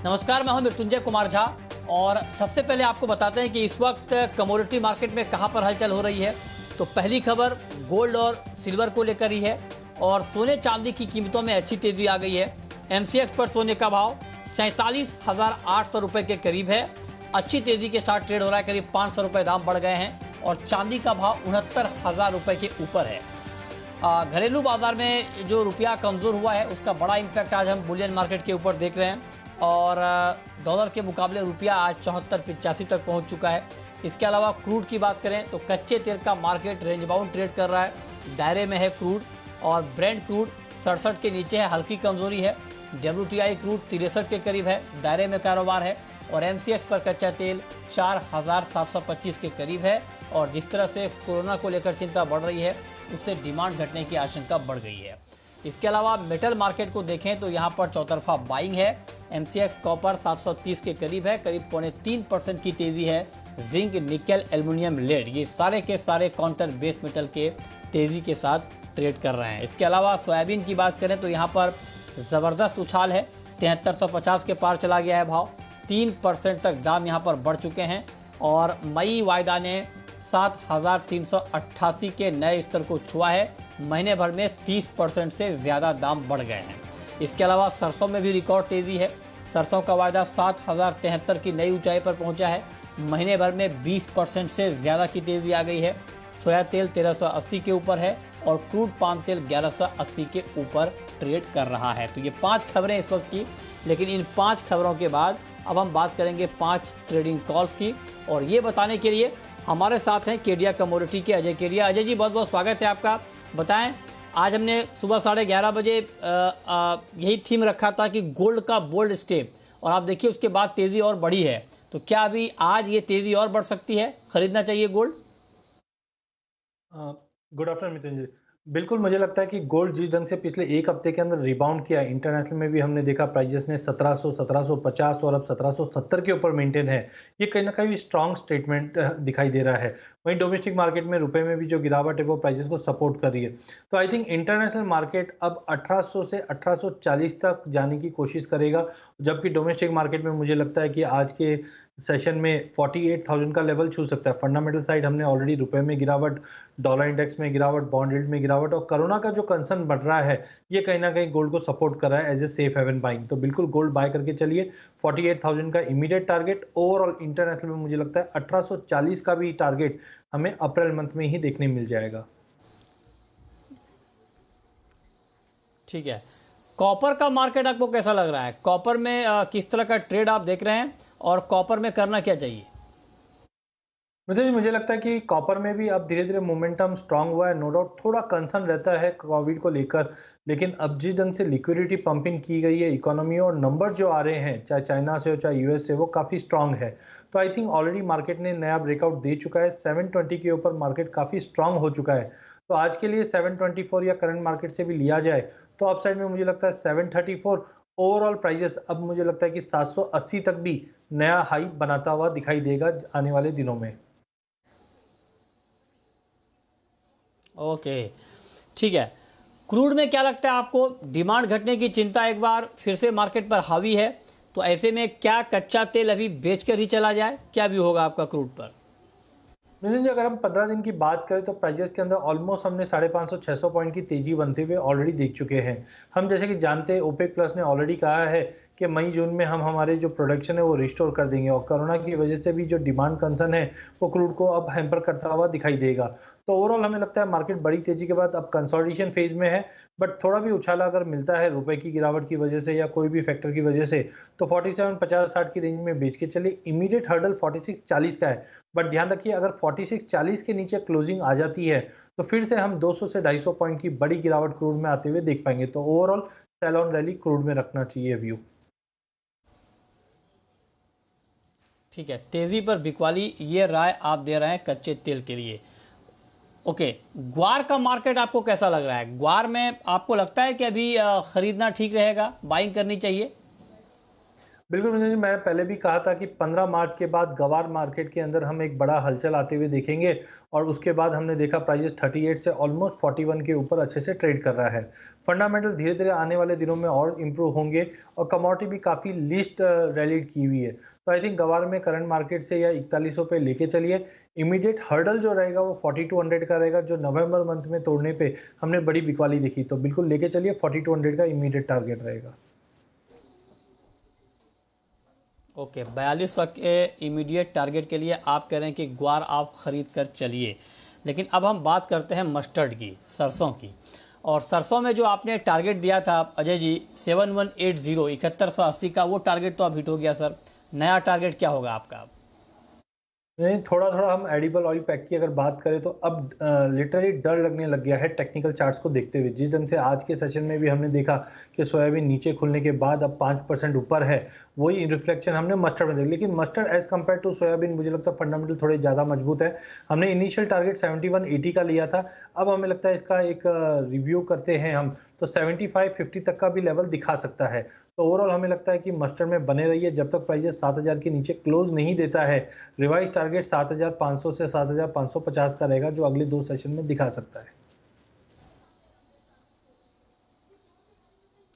नमस्कार, मैं हूं मृत्युंजय कुमार झा और सबसे पहले आपको बताते हैं कि इस वक्त कमोडिटी मार्केट में कहां पर हलचल हो रही है। तो पहली खबर गोल्ड और सिल्वर को लेकर ही है और सोने चांदी की कीमतों में अच्छी तेजी आ गई है। एमसीएक्स पर सोने का भाव 47,800 रुपए के करीब है। अच्छी तेजी के साथ ट्रेड हो रहा है, करीब 500 रुपए दाम बढ़ गए हैं और चांदी का भाव 69,000 रुपए के ऊपर है। घरेलू बाजार में जो रुपया कमजोर हुआ है उसका बड़ा इम्पैक्ट आज हम बुलियन मार्केट के ऊपर देख रहे हैं और डॉलर के मुकाबले रुपया आज 74-85 तक पहुंच चुका है। इसके अलावा क्रूड की बात करें तो कच्चे तेल का मार्केट रेंज बाउंड ट्रेड कर रहा है, दायरे में है क्रूड और ब्रेंट क्रूड 67 के नीचे है, हल्की कमजोरी है। WTI क्रूड 63 के करीब है, दायरे में कारोबार है और MCX पर कच्चा तेल 4,725 के करीब है। और जिस तरह से कोरोना को लेकर चिंता बढ़ रही है उससे डिमांड घटने की आशंका बढ़ गई है। इसके अलावा मेटल मार्केट को देखें तो यहाँ पर चौतरफा बाइंग है। MCX कॉपर 730 के करीब है, करीब 0.3% की तेजी है। जिंक, निकेल, एल्युमिनियम, लेड ये सारे के सारे काउंटर बेस मेटल के तेजी के साथ ट्रेड कर रहे हैं। इसके अलावा सोयाबीन की बात करें तो यहाँ पर ज़बरदस्त उछाल है, 7350 के पार चला गया है भाव, 3% तक दाम यहाँ पर बढ़ चुके हैं और मई वायदा ने 7,388 के नए स्तर को छुआ है। महीने भर में 30% से ज़्यादा दाम बढ़ गए हैं। इसके अलावा सरसों में भी रिकॉर्ड तेज़ी है। सरसों का वायदा 7,073 की नई ऊंचाई पर पहुंचा है। महीने भर में 20% से ज़्यादा की तेज़ी आ गई है। सोया तेल 1380 के ऊपर है और क्रूड पाम तेल 1180 के ऊपर ट्रेड कर रहा है। तो ये 5 खबरें इस वक्त की, लेकिन इन 5 खबरों के बाद अब हम बात करेंगे 5 ट्रेडिंग कॉल्स की और ये बताने के लिए हमारे साथ हैं केडिया कमोडिटी के अजय केडिया। अजय जी, बहुत बहुत स्वागत है आपका। बताएं, आज हमने सुबह 11:30 बजे यही थीम रखा था कि गोल्ड का बोल्ड स्टेप, और आप देखिए उसके बाद तेजी और बढ़ी है। तो क्या अभी आज ये तेजी और बढ़ सकती है, खरीदना चाहिए गोल्ड? गुड आफ्टरनून मिथुन जी। बिल्कुल, मुझे लगता है कि गोल्ड जिस ढंग से पिछले एक हफ्ते के अंदर रिबाउंड किया, इंटरनेशनल में भी हमने देखा प्राइजेस ने 1700, 1750 और अब 1770 के ऊपर मेंटेन है। ये कहीं ना कहीं स्ट्रॉन्ग स्टेटमेंट दिखाई दे रहा है। वहीं डोमेस्टिक मार्केट में रुपए में भी जो गिरावट है वो प्राइजेस को सपोर्ट कर रही है। तो आई थिंक इंटरनेशनल मार्केट अब 1800 से 1840 तक जाने की कोशिश करेगा, जबकि डोमेस्टिक मार्केट में मुझे लगता है कि आज के सेशन में 48,000 का लेवल छू सकता है। फंडामेंटल साइड हमने ऑलरेडी रुपए में गिरावट, डॉलर इंडेक्स में गिरावट, बॉन्ड यील्ड में गिरावट और कोरोना का जो कंसर्न बढ़ रहा है, ये कहीं ना कहीं गोल्ड को सपोर्ट कर रहा है as a safe haven buying. तो बिल्कुल गोल्ड बाय करके चलिए। 48,000 का इमीडिएट टारगेट, ओवरऑल इंटरनेशनल में मुझे लगता है 1840 का भी टारगेट हमें अप्रैल मंथ में ही देखने मिल जाएगा। ठीक है, कॉपर का मार्केट आपको कैसा लग रहा है? कॉपर में किस तरह का ट्रेड आप देख रहे हैं और कॉपर में करना क्या चाहिए? मुझे लगता है कि कॉपर में भी अब धीरे धीरे मोमेंटम स्ट्रांग हुआ है। नो डाउट थोड़ा कंसर्न रहता है कोविड को लेकर, लेकिन अब जिस ढंग से लिक्विडिटी पंपिंग की गई है इकोनॉमी और नंबर जो आ रहे हैं, चाहे चाइना से हो चाहे यूएस से, वो काफ़ी स्ट्रांग है। तो आई थिंक ऑलरेडी मार्केट ने नया ब्रेकआउट दे चुका है। 720 के ऊपर मार्केट काफ़ी स्ट्रांग हो चुका है। तो आज के लिए 724 या करंट मार्केट से भी लिया जाए तो अपसाइड में मुझे लगता है 734। ओवरऑल प्राइजेस अब मुझे लगता है कि 780 तक भी नया हाई बनाता हुआ दिखाई देगा आने वाले दिनों में। ओके, ठीक है। क्रूड में क्या लगता है आपको, डिमांड घटने की चिंता एक बार फिर से मार्केट पर हावी है, तो ऐसे में क्या कच्चा तेल अभी बेचकर ही चला जाए? क्या व्यू होगा आपका क्रूड पर? नितिन जी, अगर हम 15 दिन की बात करें तो प्राइजेस के अंदर ऑलमोस्ट हमने 550-600 पॉइंट की तेजी बनते हुए ऑलरेडी देख चुके हैं। हम जैसे कि जानते हैं ओपेक प्लस ने ऑलरेडी कहा है कि मई जून में हम हमारे जो प्रोडक्शन है वो रिस्टोर कर देंगे और कोरोना की वजह से भी जो डिमांड कंसर्न है वो क्रूड को अब हैम्पर करता हुआ दिखाई देगा। तो ओवरऑल हमें लगता है मार्केट बड़ी तेजी के बाद अब कंसोलिडेशन फेज में है, बट थोड़ा भी उछाला अगर मिलता है रुपए की गिरावट की वजह से या कोई भी फैक्टर की वजह से, तो 47, 50, 60 की रेंज में बेच के चले। इमीडिएट हर्डल 46-40 का है, बट ध्यान रखिए अगर 46-40 के नीचे क्लोजिंग आ जाती है तो फिर से हम 200 से 250 पॉइंट की बड़ी गिरावट क्रूड में आते हुए देख पाएंगे। तो overall sell on rally crude में रखना चाहिए व्यू। ठीक है, तेजी पर बिकवाली, ये राय आप दे रहे हैं कच्चे तेल के लिए। ओके, ग्वार का मार्केट आपको कैसा लग रहा है? ग्वार में आपको लगता है कि अभी खरीदना ठीक रहेगा, बाइंग करनी चाहिए? बिल्कुल विनोद जी, मैं पहले भी कहा था कि 15 मार्च के बाद गवार मार्केट के अंदर हम एक बड़ा हलचल आते हुए देखेंगे और उसके बाद हमने देखा प्राइस 38 से ऑलमोस्ट 41 के ऊपर अच्छे से ट्रेड कर रहा है। फंडामेंटल धीरे-धीरे आने वाले दिनों में और इम्प्रूव होंगे और कमोडिटी भी काफ़ी लीस्ट रैलीड की हुई है। तो आई थिंक गवार में करंट मार्केट से या 4100 पे लेके चलिए। इमीडिएट हर्डल जो रहेगा वो 4200 का रहेगा, जो नवंबर मंथ में तोड़ने पे हमने बड़ी बिकवाली देखी। तो बिल्कुल लेके चलिए, 4200 का इमीडिएट टारगेट रहेगा। ओके, 4200 के इमीडिएट टारगेट के लिए आप कह रहे हैं कि ग्वार आप खरीद कर चलिए। लेकिन अब हम बात करते हैं मस्टर्ड की, सरसों की। और सरसों में जो आपने टारगेट दिया था अजय जी 7180 7180 का, वो टारगेट तो अब हिट हो गया सर। नया टारगेट क्या होगा आपका? नहीं, थोड़ा-थोड़ा हम एडिबल ऑयल पैक की अगर बात करें तो अब लिटरली डर लगने लग गया है टेक्निकल चार्ट्स को देखते हुए। जिस ढंग से आज के सेशन में भी हमने देखा कि सोयाबीन नीचे खुलने के बाद अब 5% ऊपर है, वही रिफ्लेक्शन हमने मस्टर्ड में देखा। लेकिन mustard as compared to soybean मुझे लगता है फंडामेंटल थोड़े ज़्यादा मजबूत है। हमने इनिशियल टारगेट 7180 का लिया था, अब हमें लगता है इसका एक रिव्यू करते हैं हम, तो 75-50 तक का भी लेवल दिखा सकता है। तो ओवरऑल हमें लगता है कि मस्टर्ड में बने रहिए जब तक प्राइस 7000 के नीचे क्लोज नहीं देता है। रिवाइज टारगेट 7500 से 7550 का रहेगा, जो अगले 2 सेशन में दिखा सकता है।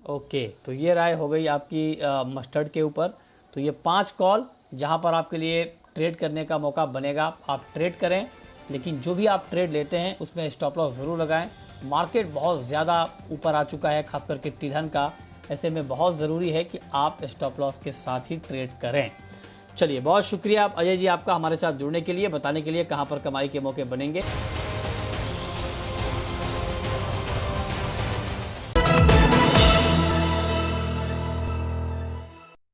ओके, तो ये राय हो गई आपकी मस्टर्ड के ऊपर। तो ये 5 कॉल जहां पर आपके लिए ट्रेड करने का मौका बनेगा, आप ट्रेड करें। लेकिन जो भी आप ट्रेड लेते हैं उसमें स्टॉप लॉस ज़रूर लगाएं। मार्केट बहुत ज़्यादा ऊपर आ चुका है, खास करके तिलहन का। ऐसे में बहुत ज़रूरी है कि आप स्टॉप लॉस के साथ ही ट्रेड करें। चलिए, बहुत शुक्रिया अजय जी आपका हमारे साथ जुड़ने के लिए, बताने के लिए कहाँ पर कमाई के मौके बनेंगे।